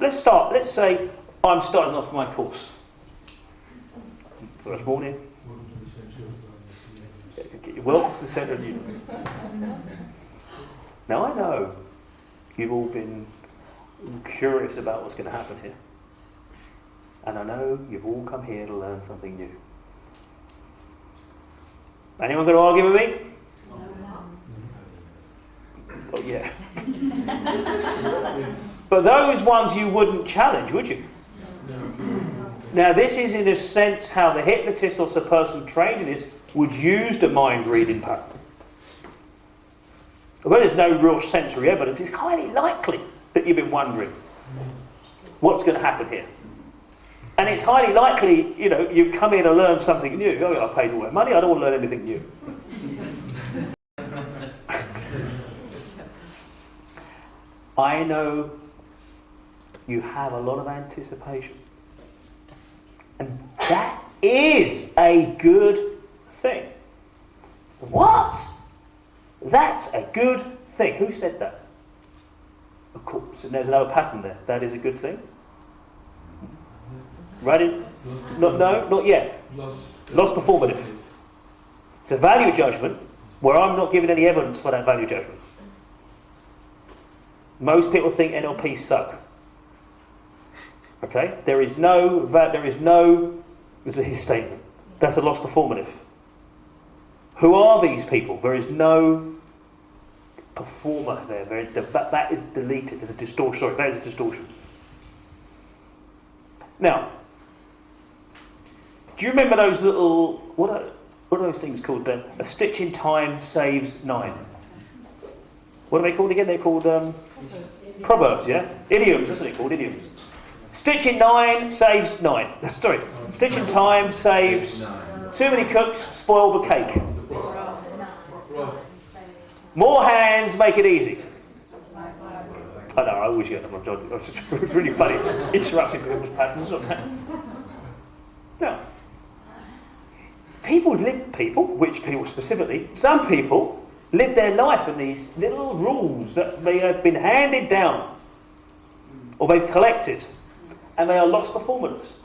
Let's say I'm starting off my course. First morning. Welcome to the centre of the universe. Now I know you've all been curious about what's going to happen here. And I know you've all come here to learn something new. Anyone going to argue with me? Oh yeah. But those ones you wouldn't challenge, would you? Now this is in a sense how the hypnotist or the person training this would use the mind reading pattern. Although there's no real sensory evidence, it's highly likely that you've been wondering what's going to happen here. And it's highly likely, you've come here to learn something new. Oh, I paid all that money, I don't want to learn anything new. I know you have a lot of anticipation. And that is a good thing. What? That's a good thing. Who said that? Of course, and there's another pattern there. That is a good thing. Right? Not yet. Lost performative. It's a value judgment where I'm not giving any evidence for that value judgment. Most people think NLP suck. Okay? There's his statement. That's a lost performative. Who are these people? There is no performer there. That is deleted. There's a distortion. Sorry, that is a distortion. Now, do you remember those little, what are those things called then? A stitch in time saves 9. What are they called again? They're called proverbs, yeah? Idioms, that's what they're called, idioms. Stitch in 9 saves 9. Sorry, stitch in time saves... Too many cooks spoil the cake. More hands make it easy. I know, I always get them on John. It's really funny. Interrupting people's patterns on that. Now, some people live their life in these little rules that they have been handed down or they've collected, and they are lost performance.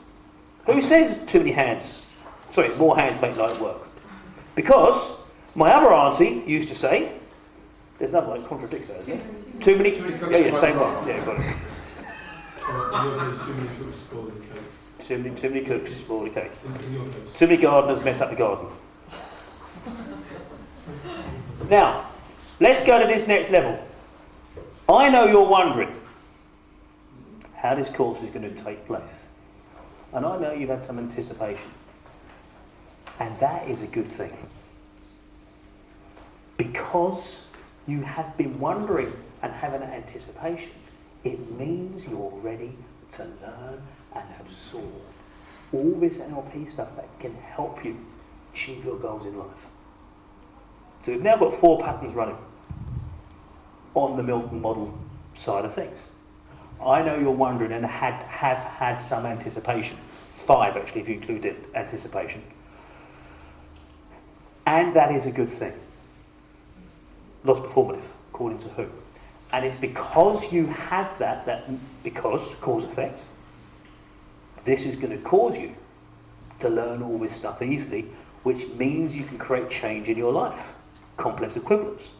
Who says too many hands? Sorry, more hands make light work. Because my other auntie used to say, there's another one that contradicts that, isn't it? Too many cooks. Yeah, same one. Yeah, got it. Too many cooks spoil the cake. Too many gardeners mess up the garden. Now, let's go to this next level. I know you're wondering how this course is going to take place. And I know you've had some anticipation. And that is a good thing. Because you have been wondering and having an anticipation, it means you're ready to learn and absorb all this NLP stuff that can help you achieve your goals in life. So we've now got 4 patterns running on the Milton model side of things. I know you're wondering and have had some anticipation. 5 actually, if you include anticipation. And that is a good thing. Lost performative, according to who? And it's because you have because cause effect, this is going to cause you to learn all this stuff easily, which means you can create change in your life. Complex equivalence.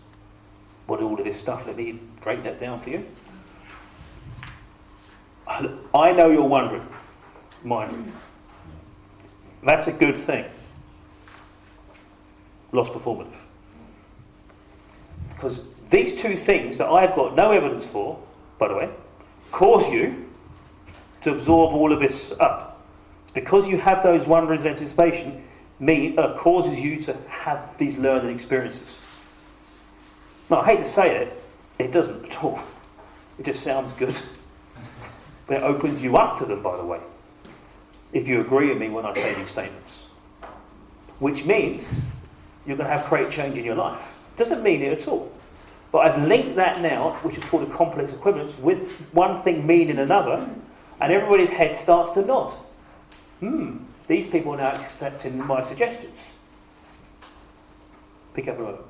What all of this stuff, let me break that down for you. I know you're wondering, mind reading. That's a good thing. Lost performative. Because these 2 things that I've got no evidence for, by the way, cause you to absorb all of this up. It's because you have those wonderings and anticipation causes you to have these learning experiences. Now, I hate to say it, it doesn't at all. It just sounds good. But it opens you up to them, by the way, if you agree with me when I say these statements. Which means you're going to have great change in your life. Doesn't mean it at all. But I've linked that now, which is called a complex equivalence, with one thing meaning another, and everybody's head starts to nod. These people are now accepting my suggestions. Pick up a moment.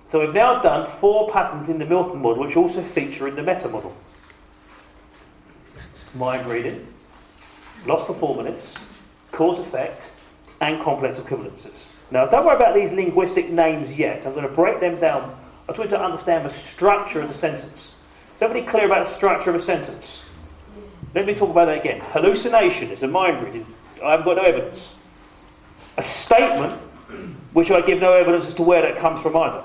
So we've now done 4 patterns in the Milton model, which also feature in the Meta model. mind reading, loss performatives, cause effect, and complex equivalences. Now, don't worry about these linguistic names yet. I'm going to break them down. I want you to understand the structure of the sentence. Is everybody clear about the structure of a sentence? Let me talk about that again. Hallucination is a mind reading. I haven't got no evidence. A statement, which I give no evidence as to where that comes from either.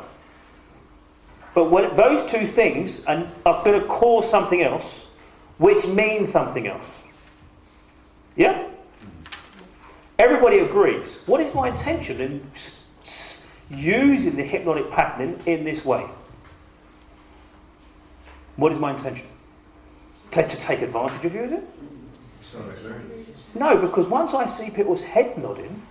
But when those two things are going to cause something else, which means something else. Yeah? Everybody agrees. What is my intention in using the hypnotic patterning in this way? What is my intention? To take advantage of you, is it? No, because once I see people's heads nodding,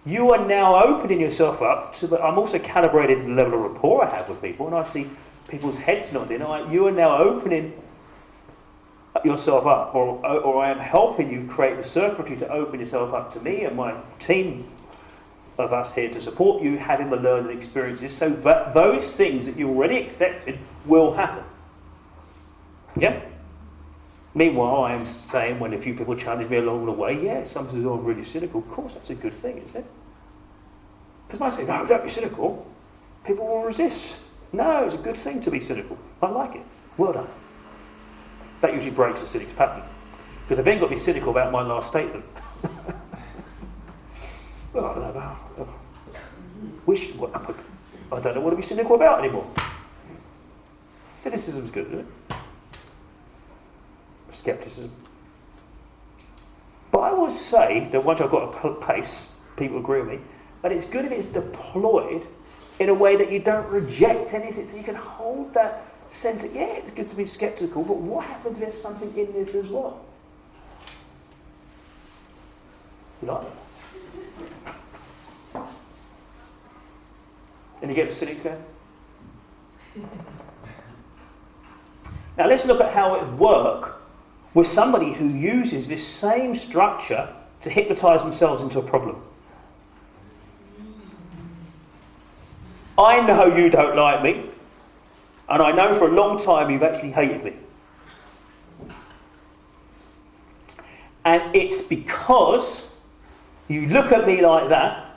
you are now opening yourself up to I'm also calibrated the level of rapport I have with people, and I see people's heads nodding. You are now opening yourself up, or I am helping you create the circuitry to open yourself up to me and my team of us here to support you having the learning experiences, so that those things that you already accepted will happen. Yeah? Meanwhile, I am saying when a few people challenge me along the way, yeah, sometimes I'm really cynical. Of course, that's a good thing, isn't it? Because when I say, no, don't be cynical, people will resist. No, it's a good thing to be cynical. I like it. Well done. That usually breaks the cynic's pattern. Because they've then got to be cynical about my last statement. Well, I don't know about... I don't know what to be cynical about anymore. Cynicism's good, isn't it? Skepticism. But I would say that once I've got a pace, people agree with me, that it's good if it's deployed in a way that you don't reject anything, so you can hold that sense that, yeah, it's good to be skeptical, but what happens if there's something in this as well? You like that? And you get the cynics going? Now let's look at how it would work with somebody who uses this same structure to hypnotise themselves into a problem. I know you don't like me, and I know for a long time you've actually hated me. And it's because you look at me like that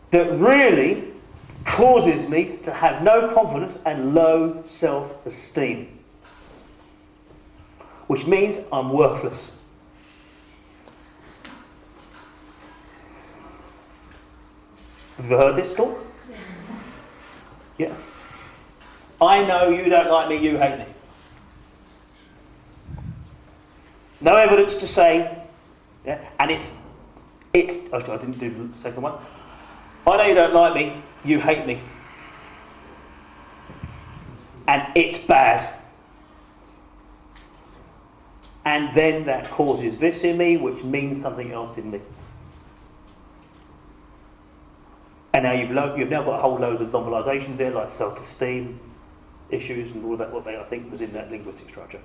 that really causes me to have no confidence and low self-esteem. Which means I'm worthless. Have you heard this talk? Yeah. I know you don't like me, you hate me. No evidence to say, yeah, and it's actually I didn't do the second one. I know you don't like me, you hate me. And it's bad. And then that causes this in me, which means something else in me. And now you've now got a whole load of normalisations there, like self-esteem issues and all that, what I think was in that linguistic structure.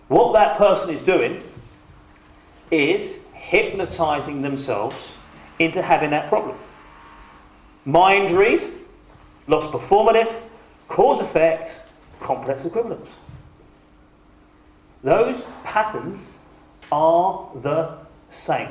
What that person is doing is hypnotising themselves into having that problem. Mind read, loss performative, cause effect, complex equivalence. Those patterns are the same.